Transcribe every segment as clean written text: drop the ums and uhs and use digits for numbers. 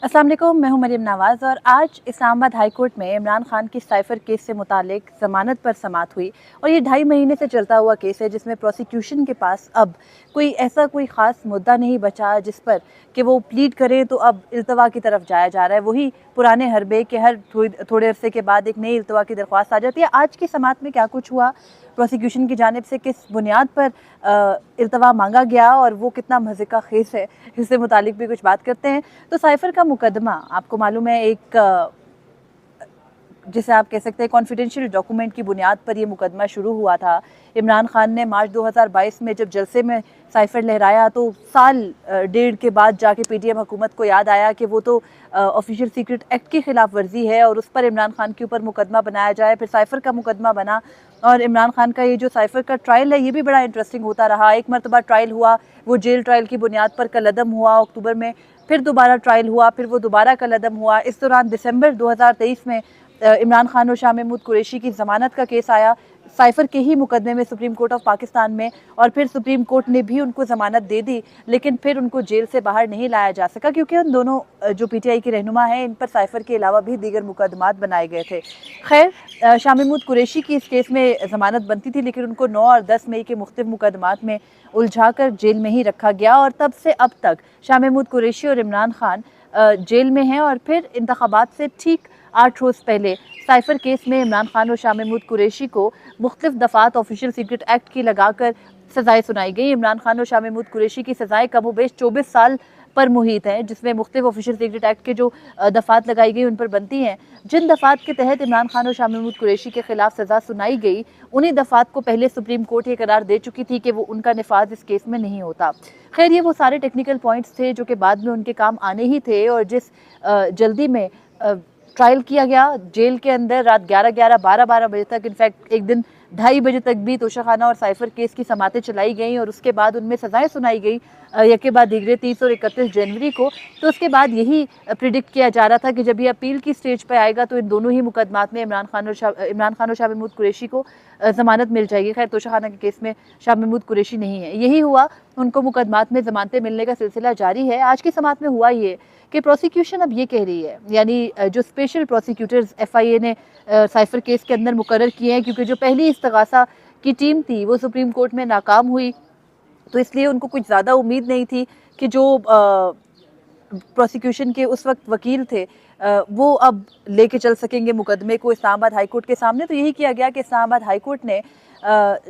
अस्सलाम वालेकुम, मैं हूं मरियम नवाज़ और आज इस्लामाबाद हाई कोर्ट में इमरान खान की साइफ़र केस से मुतालिक ज़मानत पर समाअत हुई। और ये 2.5 महीने से चलता हुआ केस है जिसमें प्रोसिक्यूशन के पास अब कोई ख़ास मुद्दा नहीं बचा जिस पर कि वो प्लीड करें, तो अब इल्तवा की तरफ जाया जा रहा है। वही पुराने हरबे के हर थोड़े अरसे के बाद एक नई इल्तवा की दरख्वास्त आ जाती है। आज की समाअत में क्या कुछ हुआ, प्रोसिक्यूशन की जानिब से किस बुनियाद पर इल्तवा मांगा गया और वो कितना मज़े का खेस है, इससे मुतालिक भी कुछ बात करते हैं। तो साइफ़र का मुकदमा आपको मालूम है, एक जिसे आप कह सकते हैं कॉन्फिडेंशियल डॉक्यूमेंट की बुनियाद पर यह मुकदमा शुरू हुआ था। इमरान खान ने मार्च 2022 में जब जलसे में साइफ़र लहराया तो साल डेढ़ के बाद जाके पीटीएम हुकूमत को याद आया कि वो तो ऑफिशियल सीक्रेट एक्ट की खिलाफ वर्जी है और उस पर इमरान खान के ऊपर मुकदमा बनाया जाए। फिर साइफ़र का मुकदमा बना और इमरान खान का ये जो साइफ़र का ट्रायल है ये भी बड़ा इंटरेस्टिंग होता रहा। एक मरतबा ट्रायल हुआ, वो जेल ट्रायल की बुनियाद पर कलअदम हुआ अक्टूबर में, फिर दोबारा ट्रायल हुआ, फिर वो दोबारा कलअदम हुआ। इस दौरान दिसंबर 2023 में इमरान खान और शाह महमूद कुरैशी की ज़मानत का केस आया साइफ़र के ही मुकदमे में सुप्रीम कोर्ट ऑफ पाकिस्तान में, और फिर सुप्रीम कोर्ट ने भी उनको ज़मानत दे दी, लेकिन फिर उनको जेल से बाहर नहीं लाया जा सका क्योंकि उन दोनों जो पीटीआई के रहनुमा हैं इन पर साइफ़र के अलावा भी दीगर मुकदमात बनाए गए थे। खैर, शाह महमूद कुरैशी की इस केस में ज़मानत बनती थी लेकिन उनको 9 और 10 मई के मुख्तलिफ मुकदमात में उलझा कर जेल में ही रखा गया और तब से अब तक शाह महमूद कुरैशी और इमरान खान जेल में हैं। और फिर इंतखाबात से ठीक 8 रोज़ पहले साइफ़र केस में इमरान खान और शाह महमूद कुरैशी को मुख्तलिफ दफ़ात ऑफिशियल सीक्रेट एक्ट की लगाकर सज़ाएं सुनाई गई। इमरान खान और शाह महमूद कुरैशी की सज़ाएं कमोबेश 24 साल पर मुहित हैं, जिसमें मुख्तलिफ ऑफिशियल सीक्रेट एक्ट के जो दफ़ात लगाई गई उन पर बनती हैं। जिन दफ़ात के तहत इमरान खान और शाह महमूद कुरैशी के खिलाफ सज़ा सुनाई गई उन्हीं दफ़ात को पहले सुप्रीम कोर्ट ये करार दे चुकी थी कि वो उनका निफाज इस केस में नहीं होता। खैर, ये वो सारे टेक्निकल पॉइंट्स थे जो कि बाद में उनके काम आने ही थे और जिस जल्दी में ट्रायल किया गया जेल के अंदर रात 11-11, 12-12 बजे तक, इनफैक्ट एक दिन 2:30 बजे तक भी तोशाखाना और साइफ़र केस की समातें चलाई गई और उसके बाद उनमें सज़ाएं सुनाई गई यके बाद दीगरे 30 और 31 जनवरी को। तो उसके बाद यही प्रिडिक्ट किया जा रहा था कि जब ये अपील की स्टेज पर आएगा तो इन दोनों ही मुकदमात में इमरान खान और शाह महमूद कुरैशी को ज़मानत मिल जाएगी। खैर, तोशाखाना के केस में शाह महमूद कुरैशी नहीं है। यही हुआ, उनको मुकदमात में ज़मानतें मिलने का सिलसिला जारी है। आज की समात में हुआ ये कि प्रोसिक्यूशन अब ये कह रही है, यानी जो स्पेशल प्रोसिक्यूटर्स एफआईए ने साइफ़र केस के अंदर मुकर्रर किए हैं, क्योंकि जो पहली इस्तगासा की टीम थी वो सुप्रीम कोर्ट में नाकाम हुई, तो इसलिए उनको कुछ ज़्यादा उम्मीद नहीं थी कि जो प्रोसिक्यूशन के उस वक्त वकील थे वो अब लेके चल सकेंगे मुकदमे को इस्लामाबाद हाई कोर्ट के सामने। तो यही किया गया कि इस्लामाबाद हाई कोर्ट ने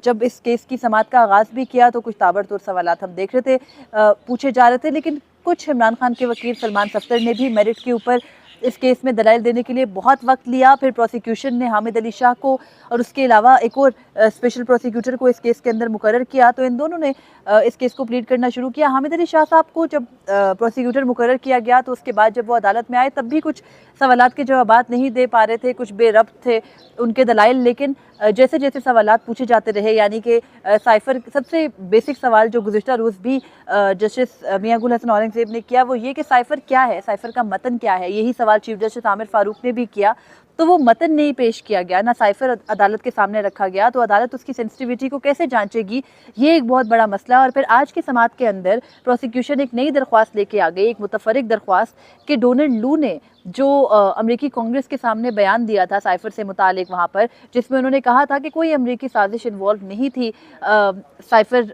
जब इस केस की समाअत का आगाज़ भी किया तो कुछ ताबड़तोड़ सवालात हम देख रहे थे, पूछे जा रहे थे, लेकिन कुछ इमरान खान के वकील सलमान सफ्दर ने भी मेरिट के ऊपर इस केस में दलाइल देने के लिए बहुत वक्त लिया। फिर प्रोसिक्यूशन ने हामिद अली शाह को और उसके अलावा एक और स्पेशल प्रोसिक्यूटर को इस केस के अंदर मुकर्रर किया, तो इन दोनों ने इस केस को प्लीड करना शुरू किया। हामिद अली शाह साहब को जब प्रोसिक्यूटर मुकर्रर किया गया तो उसके बाद जब वो अदालत में आए तब भी कुछ सवालात के जवाबात नहीं दे पा रहे थे, कुछ बेरब्त थे उनके दलाइल। लेकिन जैसे जैसे सवालात पूछे जाते रहे, यानी कि साइफ़र सबसे बेसिक सवाल जो गुज़िश्ता रोज़ भी जस्टिस मियां गुल हसन औरंगज़ेब ने किया वो ये कि साइफ़र क्या है, साइफ़र का मतन क्या है। यही सवाल चीफ जस्टिस आमिर फ़ारूक ने भी किया, तो वो मतन नहीं पेश किया गया, ना साइफ़र अदालत के सामने रखा गया, तो अदालत उसकी सेंसिटिविटी को कैसे जांचेगी, ये एक बहुत बड़ा मसला। और फिर आज की समाअत के अंदर प्रोसिक्यूशन एक नई दरख्वास्त लेके आ गई, एक मुतफरिक दरख्वास्त कि डोनाल्ड लू ने जो अमरीकी कांग्रेस के सामने बयान दिया था साइफ़र से मुतालिक वहाँ पर, जिसमें उन्होंने कहा था कि कोई अमरीकी साजिश इन्वॉल्व नहीं थी साइफ़र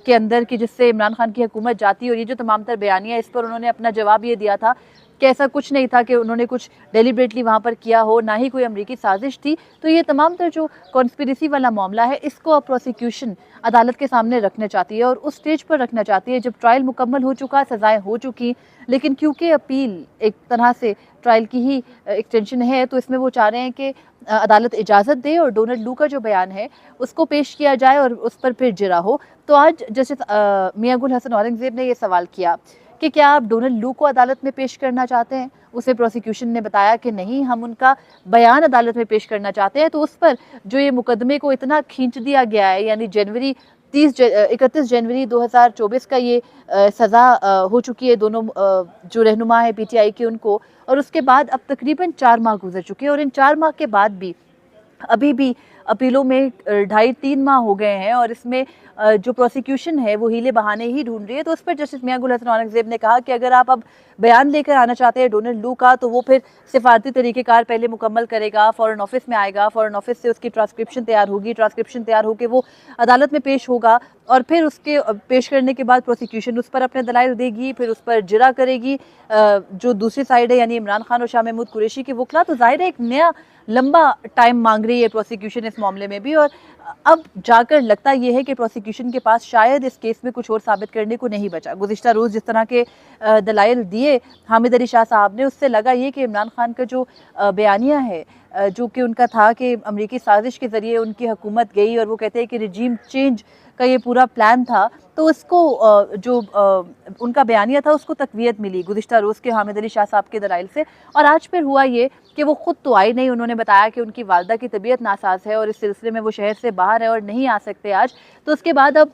के अंदर कि जिससे इमरान खान की हुकूमत जाती, और ये जो तमाम तर बयानियाँ, इस पर उन्होंने अपना जवाब ये दिया था कि ऐसा कुछ नहीं था कि उन्होंने कुछ डेलिब्रेटली वहाँ पर किया हो, ना ही कोई अमरीकी साजिश थी। तो ये तमाम तर जो कॉन्स्पिरेसी वाला मामला है इसको अब प्रोसिक्यूशन अदालत के सामने रखना चाहती है और उस स्टेज पर रखना चाहती है जब ट्रायल मुकम्मल हो चुका, सज़ाएं हो चुकी, लेकिन क्योंकि अपील एक तरह से ट्रायल की ही एक्सटेंशन है तो इसमें वो चाह रहे हैं कि अदालत इजाज़त दे और डोनाल्ड लू का जो बयान है उसको पेश किया जाए और उस पर फिर जिरा हो। तो आज जस्टिस मियां गुल हसन औरंगज़ेब ने ये सवाल किया कि क्या आप डोनाल्ड लू को अदालत में पेश करना चाहते हैं। उसे प्रोसिक्यूशन ने बताया कि नहीं, हम उनका बयान अदालत में पेश करना चाहते हैं। तो उस पर जो ये मुकदमे को इतना खींच दिया गया है, यानी 31 जनवरी 2024 का ये सज़ा हो चुकी है दोनों जो रहनुमा है पीटीआई के उनको, और उसके बाद अब तकरीबन 4 माह गुजर चुके हैं और इन 4 माह के बाद भी अभी भी अपीलों में 2.5-3 माह हो गए हैं और इसमें जो प्रोसिक्यूशन है वो हीले बहाने ही ढूंढ रही है। तो उस पर जस्टिस मियां गुल हसन औरंगजेब ने कहा कि अगर आप अब बयान लेकर आना चाहते हैं डोनाल्ड लू का, तो वो फिर सिफारती तरीक़ेकार पहले मुकम्मल करेगा, फ़ॉरेन ऑफिस में आएगा, फ़ॉरेन ऑफिस से उसकी ट्रांसक्रिप्शन तैयार होगी, ट्रांसक्रिप्शन तैयार होकर वो अदालत में पेश होगा और फिर उसके पेश करने के बाद प्रोसिक्यूशन उस पर अपने दलाइल देगी, फिर उस पर जिरा करेगी जो दूसरी साइड है यानी इमरान खान और शाह महमूद कुरैशी की वकला। तो जाहिर है एक नया लंबा टाइम मांग रही है प्रोसिक्यूशन इस मामले में भी, और अब जाकर लगता यह है कि प्रोसिक्यूशन के पास शायद इस केस में कुछ और साबित करने को नहीं बचा। गुज़िश्ता रोज़ जिस तरह के दलाइल दिए हामिद अली शाह साहब ने, उससे लगा ये कि इमरान खान का जो बयानिया है जो कि उनका था कि अमरीकी साजिश के ज़रिए उनकी हुकूमत गई और वो कहते हैं कि रिजीम चेंज का ये पूरा प्लान था, तो उसको जो उनका बयानिया था उसको तक़वियत मिली गुज़िश्ता रोज़ के हामिद अली शाह साहब के दलाइल से। और आज फिर हुआ ये कि वो खुद तो आई नहीं, उन्होंने बताया कि उनकी वालदा की तबीयत नासाज है और इस सिलसिले में वो शहर से बाहर है और नहीं आ सकते आज। तो उसके बाद अब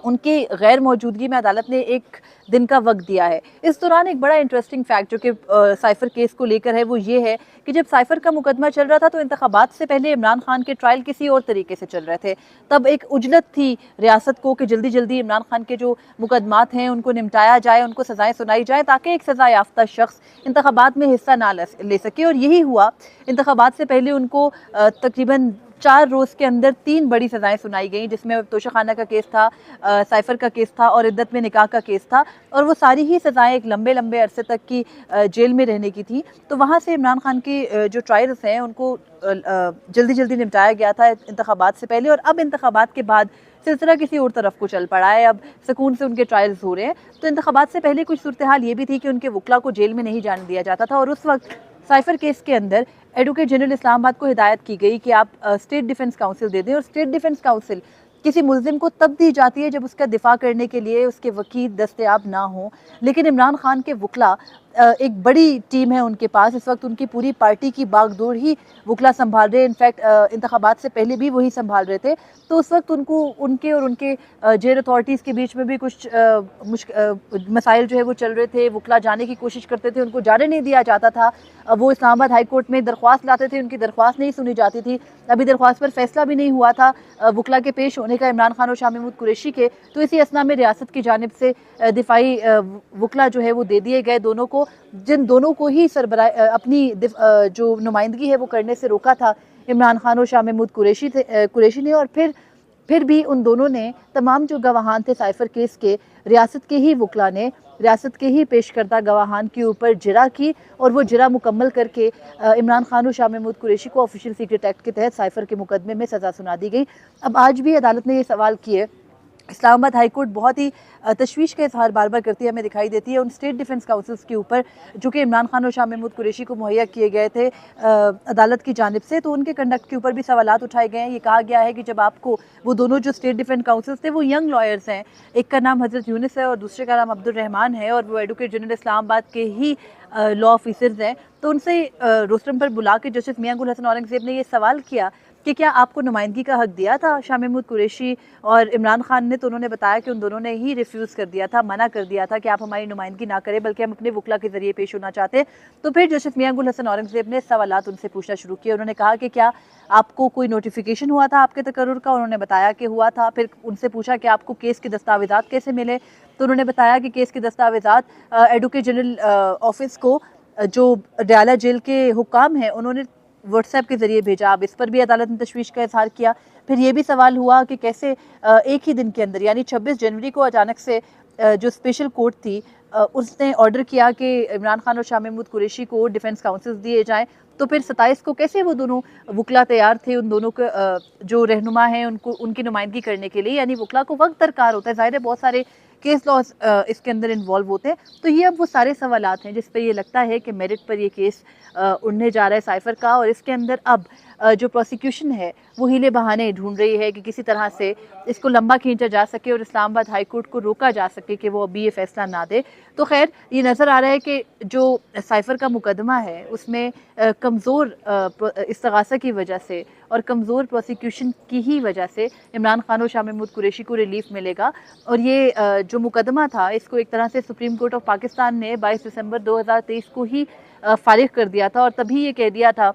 उनकी गैर मौजूदगी में अदालत ने 1 दिन का वक्त दिया है। इस दौरान एक बड़ा इंटरेस्टिंग फैक्ट जो कि साइफर केस को लेकर है वो ये है कि जब साइफर का मुकदमा चल रहा था तो इंतखाबात से पहले इमरान खान के ट्रायल किसी और तरीके से चल रहे थे। तब एक उजलत थी रियासत को कि जल्दी जल्दी इमरान खान के जो मुकदमात हैं उनको निपटाया जाए, उनको सजाएं सुनाई जाए ताकि एक सजा याफ्ता शख्स इंतखाबात में हिस्सा ना ले सके। और यही हुआ, इंतखाबात से पहले उनको तकरीबन 4 रोज़ के अंदर 3 बड़ी सज़ाएं सुनाई गई, जिसमें तोशाखाना का केस था, साइफर का केस था और इद्दत में निकाह का केस था। और वो सारी ही सज़ाएं एक लंबे लंबे अरसे तक की जेल में रहने की थी। तो वहाँ से इमरान खान की जो ट्रायल्स हैं उनको जल्दी जल्दी निपटाया गया था इंतखाबात से पहले, और अब इंतखाबात के बाद सिलसिला किसी और तरफ को चल पड़ा है। अब सुकून से उनके ट्रायल्स हो रहे हैं। तो इंतखाबात से पहले कुछ सूरत हाल ये भी थी कि उनके वकला को जेल में नहीं जाने दिया जाता था, और उस वक्त साइफर केस के अंदर एडवोकेट जनरल इस्लामाबाद को हिदायत की गई कि आप स्टेट डिफेंस काउंसिल दे दें। और स्टेट डिफेंस काउंसिल किसी मुल्जिम को तब दी जाती है जब उसका दिफा करने के लिए उसके वकील दस्तयाब ना हो। लेकिन इमरान खान के वकला एक बड़ी टीम है उनके पास, इस वक्त उनकी पूरी पार्टी की बागडोर ही वकला संभाल रहे हैं। इनफैक्ट इंतखाबात से पहले भी वही संभाल रहे थे। तो उस वक्त उनको उनके और उनके जेल अथॉरिटीज़ के बीच में भी कुछ मसाइल जो है वो चल रहे थे। वकला जाने की कोशिश करते थे, उनको जाने नहीं दिया जाता था। वो इस्लामाबाद हाई कोर्ट में दरख्वास्त लाते थे, उनकी दरख्वास्त नहीं सुनी जाती थी। अभी दरख्वास्त पर फैसला भी नहीं हुआ था वकला के पेश होने का, इमरान खान और शाह महमूद कुरैशी के। तो इसी असना में रियासत की जानिब से दिफाई वकला जो है वो दे दिए गए दोनों को, जिन दोनों को ही अपनी जो नुमाइंदगी है वो करने से रोका था इमरान खान और शाह महमूद कुरैशी ने। और फिर भी उन दोनों ने तमाम जो गवाहान थे साइफर केस के, रियासत के ही वकला ने रियासत के ही पेश करदा गवाहान के ऊपर जिरा की, और वो जिरा मुकम्मल करके इमरान खान और शाह महमूद कुरैशी को ऑफिशियल सीक्रेट एक्ट के तहत साइफर के मुकदमे में सज़ा सुना दी गई। अब आज भी अदालत ने ये सवाल किए। इस्लामाबाद हाई कोर्ट बहुत ही तशवीश का इजहार बार बार करती है, हमें दिखाई देती है उन स्टेट डिफेंस काउंसिल्स के ऊपर जो कि इमरान खान और शाह महमूद कुरैशी को मुहैया किए गए थे अदालत की जानिब से। तो उनके कंडक्ट के ऊपर भी सवालात उठाए गए हैं। ये कहा गया है कि जब आपको वो दोनों जो स्टेट डिफेंस काउंसिल्स थे वो यंग लॉयर्स हैं, एक का नाम हज़रत यूनिस है और दूसरे का नाम अब्दुल रहमान है, और वो एडवोकेट जनरल इस्लामाबाद के ही लॉ ऑफिसर्स हैं। तो उनसे रोस्टरम पर बुला के जस्टिस मियां गुल हसन औरंगजेब ने ये सवाल किया कि क्या आपको नुमाइंदगी का हक दिया था शाह महमूद कुरैशी और इमरान खान ने? तो उन्होंने बताया कि उन दोनों ने ही रिफ्यूज़ कर दिया था, मना कर दिया था कि आप हमारी नुमाइंदगी ना करें, बल्कि हम अपने वकला के ज़रिए पेश होना चाहते हैं। तो फिर जस्टिस मियां गुल हसन औरंगजेब ने सवालात उनसे पूछना शुरू किया। उन्होंने कहा कि क्या आपको कोई नोटिफिकेशन हुआ था आपके तकर्रुर का? उन्होंने बताया कि हुआ था। फिर उनसे पूछा कि आपको केस के दस्तावेज़ात कैसे मिले? तो उन्होंने बताया कि केस के दस्तावेज़ात एडवोकेट जनरल ऑफिस को जो डयाला जेल के हुक्काम हैं उन्होंने व्हाट्सएप के ज़रिए भेजा। अब इस पर भी अदालत ने तशवीश का इजहार किया। फिर ये भी सवाल हुआ कि कैसे एक ही दिन के अंदर यानी 26 जनवरी को अचानक से जो स्पेशल कोर्ट थी उसने ऑर्डर किया कि इमरान खान और शाह महमूद कुरैशी को डिफेंस काउंसिल्स दिए जाएं। तो फिर 27 को कैसे वो दोनों वकला तैयार थे उन दोनों के जो रहनुमा हैं उनको उनकी नुमाइंदगी करने के लिए? यानी वकला को वक्त दरकार होता है, ज़ाहिर है बहुत सारे केस लॉज इसके अंदर इन्वॉल्व होते हैं। तो ये अब वो सारे सवालात हैं जिस पे ये लगता है कि मेरिट पर ये केस उड़ने जा रहा है साइफर का, और इसके अंदर अब जो प्रोसिक्यूशन है वो हीले बहाने ढूंढ रही है कि किसी तरह से इसको लंबा खींचा जा सके और इस्लामाबाद हाई कोर्ट को रोका जा सके कि वो अभी ये फैसला ना दे। तो खैर ये नज़र आ रहा है कि जो साइफर का मुकदमा है उसमें कमज़ोर इस्तगासा की वजह से और कमज़ोर प्रोसिक्यूशन की ही वजह से इमरान खान और शाह महमूद कुरैशी को रिलीफ मिलेगा। और ये जो मुकदमा था इसको एक तरह से सुप्रीम कोर्ट ऑफ पाकिस्तान ने 22 दिसंबर 2023 को ही फारिग कर दिया था, और तभी ये कह दिया था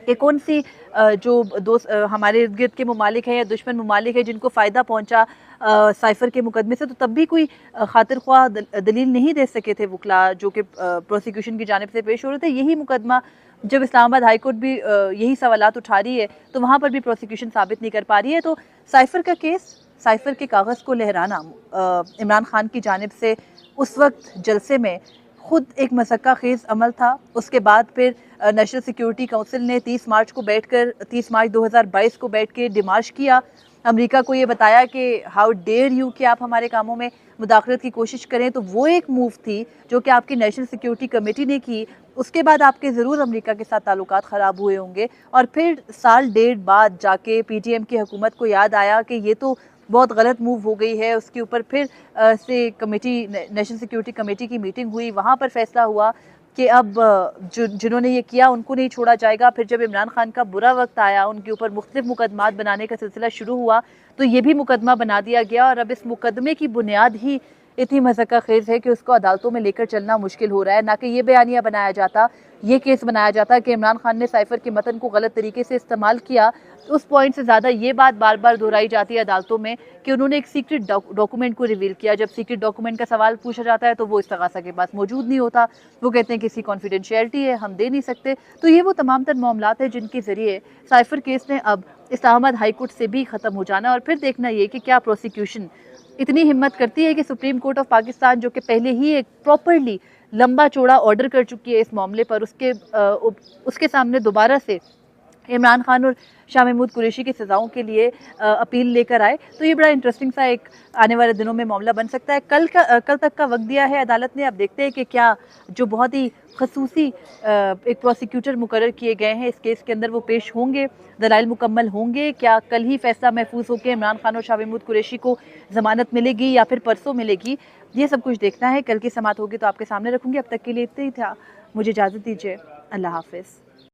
कि कौन सी जो हमारे इर्द गिर्द के ममालिक हैं या दुश्मन ममालिक हैं जिनको फ़ायदा पहुंचा साइफ़र के मुकदमे से, तो तब भी कोई खातिर ख्वाह दलील नहीं दे सके थे वकला जो कि प्रोसिक्यूशन की जानिब से पेश हो रहे थे। यही मुकदमा जब इस्लामाबाद हाई कोर्ट भी यही सवालात उठा रही है तो वहाँ पर भी प्रोसिक्यूशन साबित नहीं कर पा रही है। तो साइफ़र का केस, साइफ़र के कागज़ को लहराना इमरान खान की जानिब से उस वक्त जलसे में खुद एक मशक्क़ा ख़ेज़ अमल था। उसके बाद फिर नेशनल सिक्योरिटी काउंसिल ने 30 मार्च 2022 को बैठ के डिमार्श किया, अमेरिका को ये बताया कि हाउ डेयर यू कि आप हमारे कामों में मुदाखलत की कोशिश करें। तो वो एक मूव थी जो कि आपकी नेशनल सिक्योरिटी कमेटी ने की। उसके बाद आपके ज़रूर अमेरिका के साथ ताल्लुकात ख़राब हुए होंगे और फिर साल डेढ़ बाद जाके पीटीएम की हुकूमत को याद आया कि ये तो बहुत गलत मूव हो गई है। उसके ऊपर फिर से कमेटी, नेशनल सिक्योरिटी कमेटी की मीटिंग हुई, वहाँ पर फैसला हुआ कि अब जिन्होंने ये किया उनको नहीं छोड़ा जाएगा। फिर जब इमरान खान का बुरा वक्त आया, उनके ऊपर मुख्तलिफ मुकदमात बनाने का सिलसिला शुरू हुआ, तो ये भी मुकदमा बना दिया गया और अब इस मुकदमे की बुनियाद ही इतनी मशक्क़त ख़ेज़ है कि उसको अदालतों में लेकर चलना मुश्किल हो रहा है। ना कि ये बयानिया बनाया जाता, ये केस बनाया जाता कि इमरान खान ने साइफ़र के मतन को गलत तरीके से इस्तेमाल किया। उस पॉइंट से ज़्यादा ये बात बार बार दोहराई जाती है अदालतों में कि उन्होंने एक सीक्रेट डॉक्यूमेंट को रिवील किया। जब सीक्रेट डॉक्यूमेंट का सवाल पूछा जाता है तो वो इस्तग़ासा के पास मौजूद नहीं होता, वो कहते हैं कि इसकी कॉन्फिडेंशियलिटी है, हम दे नहीं सकते। तो ये वो तमाम तर मामलात हैं जिनके ज़रिए साइफ़र केस ने अब इस्लामाबाद हाई कोर्ट से भी ख़त्म हो जाना और फिर देखना ये कि क्या प्रोसिक्यूशन इतनी हिम्मत करती है कि सुप्रीम कोर्ट ऑफ पाकिस्तान, जो कि पहले ही एक प्रॉपरली लंबा चौड़ा ऑर्डर कर चुकी है इस मामले पर, उसके सामने दोबारा से इमरान खान और शाह महमूद कुरैशी की सज़ाओं के लिए अपील लेकर आए। तो ये बड़ा इंटरेस्टिंग सा एक आने वाले दिनों में मामला बन सकता है। कल तक का वक्त दिया है अदालत ने। अब देखते हैं कि क्या जो बहुत ही खसूसी एक प्रोसिक्यूटर मुकर्रर किए गए हैं इस केस के अंदर वो पेश होंगे, दलाइल मुकम्मल होंगे, क्या कल ही फैसला महफूज होकर इमरान खान और शाह महमूद कुरैशी को ज़मानत मिलेगी या फिर परसों मिलेगी, ये सब कुछ देखना है। कल की समाअत होगी तो आपके सामने रखूँगी। अब तक के लिए इतना ही था, मुझे इजाज़त दीजिए। अल्लाह हाफ़िज़।